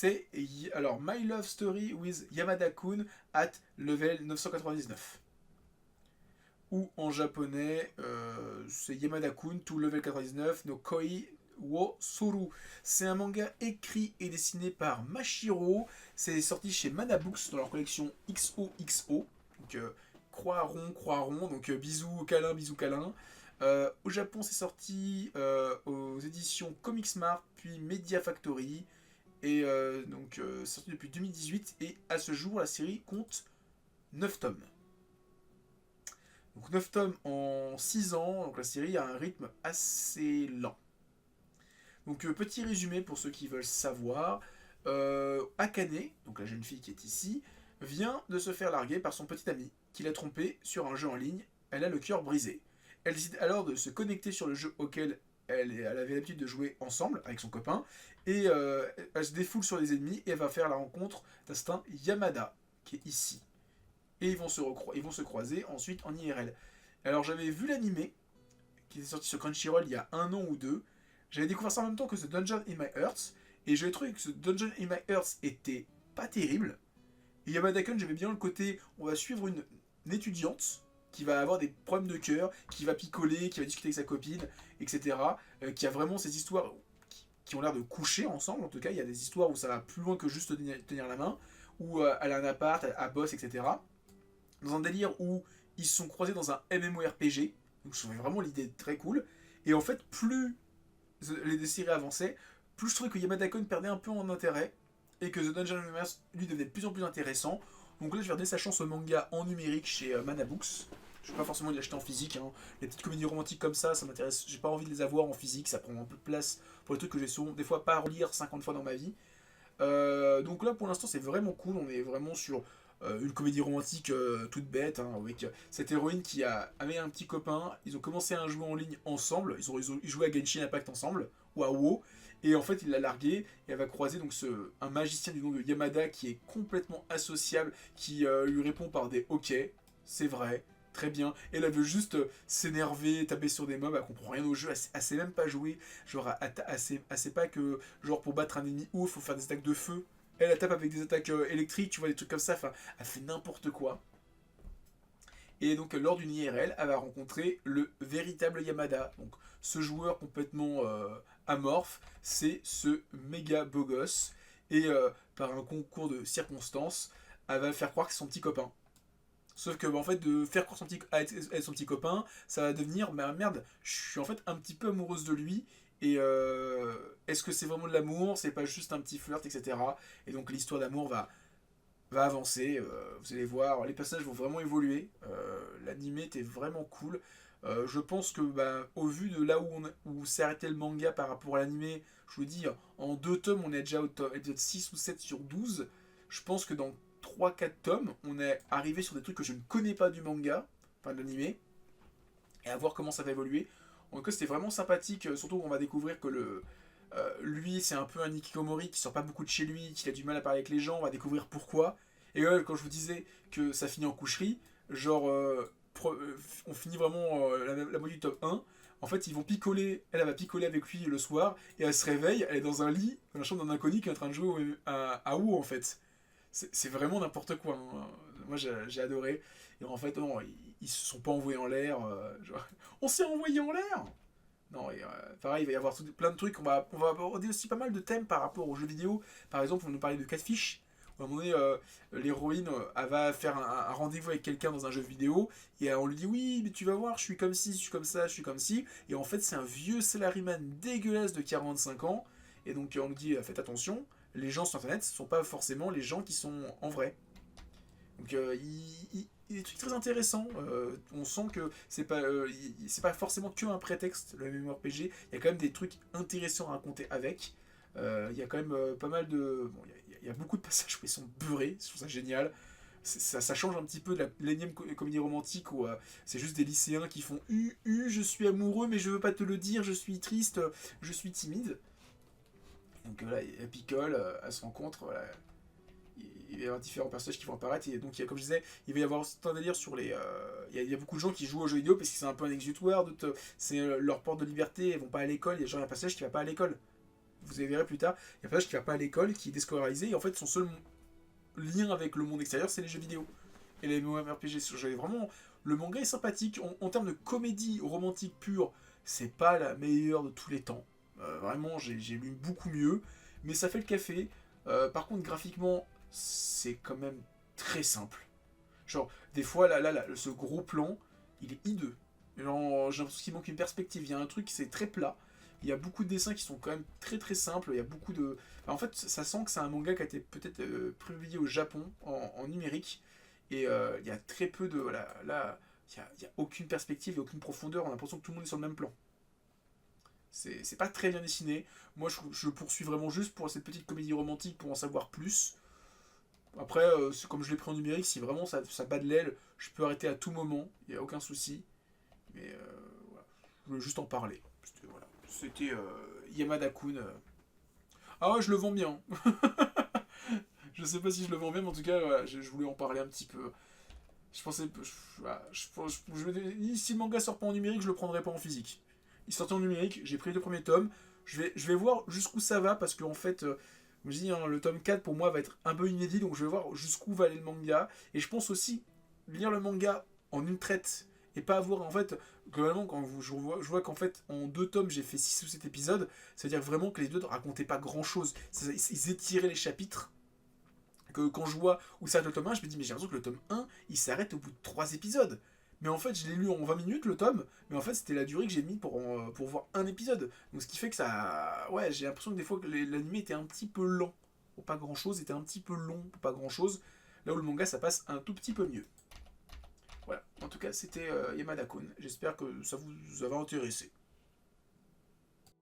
c'est alors My Love Story with Yamada-kun at level 999. Ou en japonais, c'est Yamada-kun to level 99 no Koi wo Suru. C'est un manga écrit et dessiné par Mashiro. C'est sorti chez Mana Books dans leur collection XOXO. Donc croix rond, donc bisous câlin. Au Japon, c'est sorti aux éditions Comic Smart, puis Media Factory. Et donc, c'est sorti depuis 2018. Et à ce jour, la série compte 9 tomes. Donc 9 tomes en 6 ans. Donc la série a un rythme assez lent. Donc petit résumé pour ceux qui veulent savoir. Akane, donc la jeune fille qui est ici, vient de se faire larguer par son petit ami, qui l'a trompée sur un jeu en ligne. Elle a le cœur brisé. Elle décide alors de se connecter sur le jeu auquel elle avait l'habitude de jouer ensemble avec son copain. Et elle se défoule sur les ennemis et elle va faire la rencontre d'un certain Yamada, qui est ici. Et ils vont se croiser ensuite en IRL. Alors j'avais vu l'animé, qui était sorti sur Crunchyroll il y a 1 an ou 2. J'avais découvert ça en même temps que The Dungeon in My Heart. Et j'avais trouvé que ce Dungeon in My Heart était pas terrible. Et Yamada-kun, j'aimais bien le côté, on va suivre une étudiante qui va avoir des problèmes de cœur, qui va picoler, qui va discuter avec sa copine, etc. Qui a vraiment ces histoires qui ont l'air de coucher ensemble. En tout cas, il y a des histoires où ça va plus loin que juste tenir la main, où elle a un appart, elle bosse, etc. Dans un délire où ils se sont croisés dans un MMORPG. Donc je trouvais vraiment l'idée très cool. Et en fait, plus les séries avançaient, plus je trouvais que Yamada-kun perdait un peu en intérêt et que The Dungeon Universe lui devenait de plus en plus intéressant. Donc là, je vais redonner sa chance au manga en numérique chez Mana Books. Je ne vais pas forcément l'acheter en physique. Hein. Les petites comédies romantiques comme ça m'intéresse. J'ai pas envie de les avoir en physique, ça prend un peu de place pour les trucs que j'ai souvent, des fois, pas à relire 50 fois dans ma vie. Donc là, pour l'instant, c'est vraiment cool. On est vraiment sur une comédie romantique toute bête, hein, avec cette héroïne qui avait un petit copain. Ils ont commencé à jouer en ligne ensemble. Ils jouaient à Genshin Impact ensemble, ou à WoW. Et en fait, il l'a largué et elle va croiser donc un magicien du nom de Yamada qui est complètement associable, qui lui répond par des OK, c'est vrai, très bien. Et elle veut juste s'énerver, taper sur des mobs, elle comprend rien au jeu, elle sait même pas jouer. Genre, elle sait pas que, genre, pour battre un ennemi haut, il faut faire des attaques de feu. Elle tape avec des attaques électriques, tu vois, des trucs comme ça. Enfin, elle fait n'importe quoi. Et donc, lors d'une IRL, elle va rencontrer le véritable Yamada. Donc, ce joueur complètement amorphe, c'est ce méga beau gosse. Et par un concours de circonstances, elle va faire croire que c'est son petit copain. Sauf que, en fait, de faire croire à être son petit copain, ça va devenir, bah, merde, je suis en fait un petit peu amoureuse de lui. Et est-ce que c'est vraiment de l'amour? C'est pas juste un petit flirt, etc. Et donc l'histoire d'amour va avancer. Vous allez voir, les personnages vont vraiment évoluer. L'animé était vraiment cool. Je pense que, bah, au vu de là où s'est arrêté le manga par rapport à l'animé, je vous dis, en 2 tomes, on est déjà au épisode 6 ou 7 sur 12. Je pense que dans 3-4 tomes, on est arrivé sur des trucs que je ne connais pas du manga, enfin de l'animé, et à voir comment ça va évoluer. En tout cas, c'était vraiment sympathique, surtout qu'on va découvrir que lui, c'est un peu un hikikomori qui sort pas beaucoup de chez lui, qu'il a du mal à parler avec les gens, on va découvrir pourquoi. Et quand je vous disais que ça finit en coucherie, genre, on finit vraiment la moitié du top 1. En fait, ils vont picoler, elle va picoler avec lui le soir, et elle se réveille, elle est dans un lit, dans la chambre d'un inconnu qui est en train de jouer à WoW en fait. C'est vraiment n'importe quoi. Hein. Moi, j'ai adoré. Et en fait, non, ils se sont pas envoyés en l'air. Genre, on s'est envoyé en l'air. Non, et, pareil, il va y avoir plein de trucs. On va aborder aussi pas mal de thèmes par rapport aux jeux vidéo. Par exemple, on nous parlait de Catfish. À un moment donné, l'héroïne, elle va faire un rendez-vous avec quelqu'un dans un jeu vidéo. Et on lui dit, oui, mais tu vas voir, je suis comme ci, je suis comme ça, je suis comme ci. Et en fait, c'est un vieux salaryman dégueulasse de 45 ans. Et donc, on nous dit, faites attention, les gens sur Internet, ce ne sont pas forcément les gens qui sont en vrai. Donc, il y a des trucs très intéressants. On sent que c'est pas forcément que un prétexte, le MMORPG. Il y a quand même des trucs intéressants à raconter avec. Il y a quand même pas mal de. Bon, il y a beaucoup de passages où ils sont beurrés, je trouve ça génial. Ça change un petit peu de l'énième comédie romantique où c'est juste des lycéens qui font je suis amoureux, mais je veux pas te le dire, je suis triste, je suis timide. Donc là, elle picole, elle se rencontre, voilà. Il va y avoir différents personnages qui vont apparaître. Et donc, comme je disais, il va y avoir un délire sur les. Il y a beaucoup de gens qui jouent aux jeux vidéo parce que c'est un peu un exutoire. C'est leur porte de liberté. Ils vont pas à l'école. Il y a un personnage qui va pas à l'école. vous verrez plus tard, il y a un personnage qui va pas à l'école, qui est déscolarisé, et en fait son seul lien avec le monde extérieur, c'est les jeux vidéo. Et les MMORPG, vraiment, le manga est sympathique, en termes de comédie romantique pure, c'est pas la meilleure de tous les temps. Vraiment, j'ai lu beaucoup mieux, mais ça fait le café. Par contre, graphiquement, c'est quand même très simple. Genre, des fois, ce gros plan, il est hideux. Genre, j'ai l'impression qu'il manque une perspective. Il y a un truc, c'est très plat. Il y a beaucoup de dessins qui sont quand même très très simples. Il y a beaucoup de. Enfin, en fait, ça sent que c'est un manga qui a été peut-être publié au Japon en numérique. Et il y a très peu de. Voilà, là, il n'y a aucune perspective et aucune profondeur. On a l'impression que tout le monde est sur le même plan. C'est pas très bien dessiné. Moi, je poursuis vraiment juste pour cette petite comédie romantique pour en savoir plus. Après, comme je l'ai pris en numérique, si vraiment ça bat de l'aile, je peux arrêter à tout moment, il n'y a aucun souci. Mais voilà, je voulais juste en parler. C'était Yamada-kun. Ah ouais, je le vends bien. Je sais pas si je le vends bien, mais en tout cas, voilà, je voulais en parler un petit peu. Je pensais. Si le manga sort pas en numérique, je le prendrai pas en physique. Il sortait en numérique, j'ai pris les 2 premiers tomes. Je vais voir jusqu'où ça va, parce qu'en fait. Je me dis, hein, le tome 4 pour moi va être un peu inédit, donc je vais voir jusqu'où va aller le manga. Et je pense aussi lire le manga en une traite et pas avoir en fait, globalement, je vois qu'en fait en 2 tomes j'ai fait 6 ou 7 épisodes, ça veut dire vraiment que les deux ne racontaient pas grand chose. Ils étiraient les chapitres. Que quand je vois où s'arrête le tome 1, je me dis, mais j'ai l'impression que le tome 1 il s'arrête au bout de 3 épisodes. Mais en fait, je l'ai lu en 20 minutes le tome, mais en fait, c'était la durée que j'ai mis pour voir un épisode. Donc, ce qui fait que ça. Ouais, j'ai l'impression que des fois, l'anime était un petit peu lent pour pas grand chose, était un petit peu long pour pas grand chose. Là où le manga, ça passe un tout petit peu mieux. Voilà, en tout cas, c'était Yamada-kun. J'espère que ça vous a intéressé.